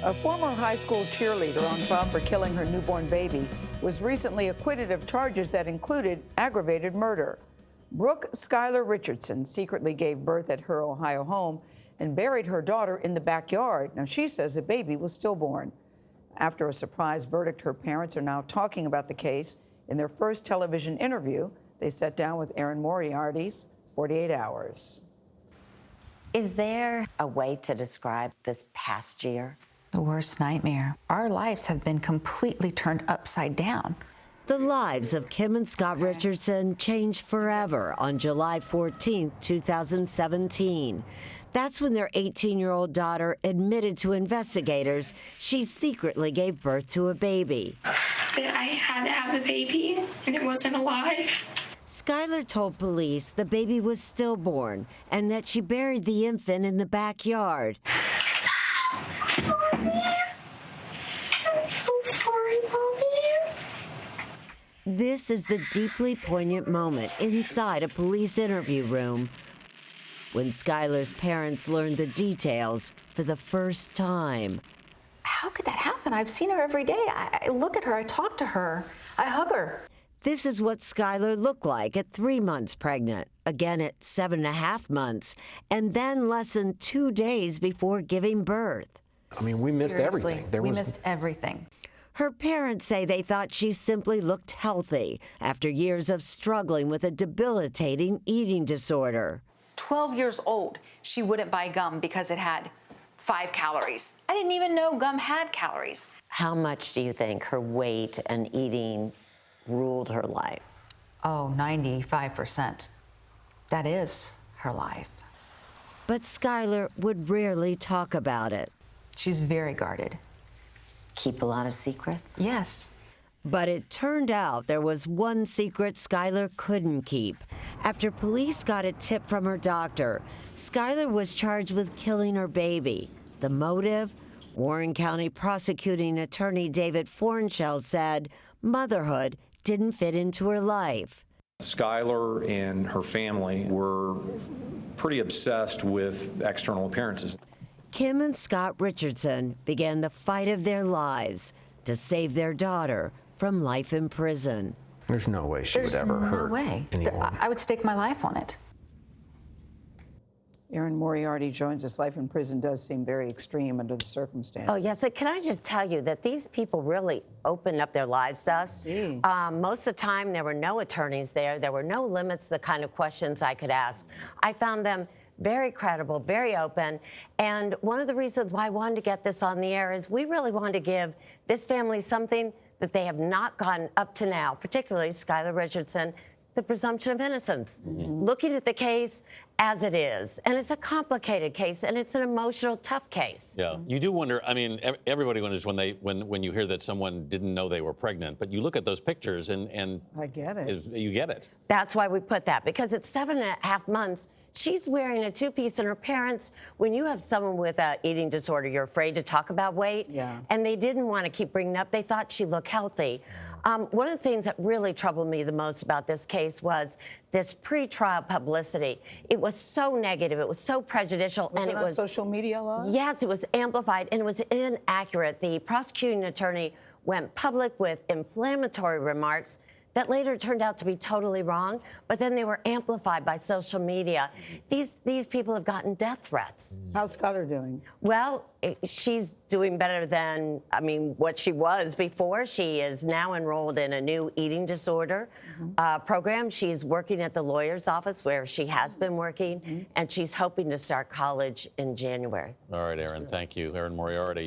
A former high school cheerleader on trial for killing her newborn baby was recently acquitted of charges that included aggravated murder. Brooke Skylar Richardson secretly gave birth at her Ohio home and buried her daughter in the backyard. Now, she says the baby was stillborn. After a surprise verdict, her parents are now talking about the case. In their first television interview, they sat down with Erin Moriarty's 48 Hours. Is there a way to describe this past year? The worst nightmare. Our lives have been completely turned upside down. The lives of Kim and Scott Richardson changed forever on July 14, 2017. That's when their 18-year-old daughter admitted to investigators she secretly gave birth to a baby. I had to have a baby, and it wasn't alive. Skylar told police the baby was stillborn and that she buried the infant in the backyard. This is the deeply poignant moment inside a police interview room when Skylar's parents learned the details for the first time. How could that happen? I've seen her every day. I look at her, I talk to her, I hug her. This is what Skylar looked like at 3 months pregnant, again at 7.5 months, and then less than 2 days before giving birth. I mean, we missed everything. We missed everything. Her parents say they thought she simply looked healthy after years of struggling with a debilitating eating disorder. 12 years old, she wouldn't buy gum because it had 5 calories. I didn't even know gum had calories. How much do you think her weight and eating ruled her life? Oh, 95%. That is her life. But Skylar would rarely talk about it. She's very guarded. Keep a lot of secrets? Yes. But it turned out there was one secret Skylar couldn't keep. After police got a tip from her doctor, Skylar was charged with killing her baby. The motive? Warren County prosecuting attorney David Fornshell said motherhood didn't fit into her life. Skylar and her family were pretty obsessed with external appearances. Kim and Scott Richardson began the fight of their lives to save their daughter from life in prison. There's no way she would ever hurt anyone. I would stake my life on it. Erin Moriarty joins us. Life in prison does seem very extreme under the circumstances. Oh, yes. So can I just tell you that these people really opened up their lives to us? Most of the time, there were no attorneys there. There were no limits to the kind of questions I could ask. I found them very credible, very open. And one of the reasons why I wanted to get this on the air is we really wanted to give this family something that they have not gotten up to now, particularly Skylar Richardson, the presumption of innocence. Looking at the case as it is. And it's a complicated case, and it's an emotional, tough case. Yeah, you do wonder, I mean, everybody wonders when you hear that someone didn't know they were pregnant, but you look at those pictures and I get it. You get it. That's why we put that, because it's 7.5 months. She's wearing a 2-piece, and her parents, when you have someone with an eating disorder, you're afraid to talk about weight. Yeah. And they didn't want to keep bringing it up. They thought she looked healthy. One of the things that really troubled me the most about this case was this pre-trial publicity. It was so negative. It was so prejudicial. Was it on social media a lot? Yes, it was amplified, and it was inaccurate. The prosecuting attorney went public with inflammatory remarks that later turned out to be totally wrong, but then they were amplified by social media. These people have gotten death threats. How's Skylar doing? Well, she's doing better than, what she was before. She is now enrolled in a new eating disorder program. She's working at the lawyer's office where she has been working, and she's hoping to start college in January. All right, Erin, thank you. Erin Moriarty.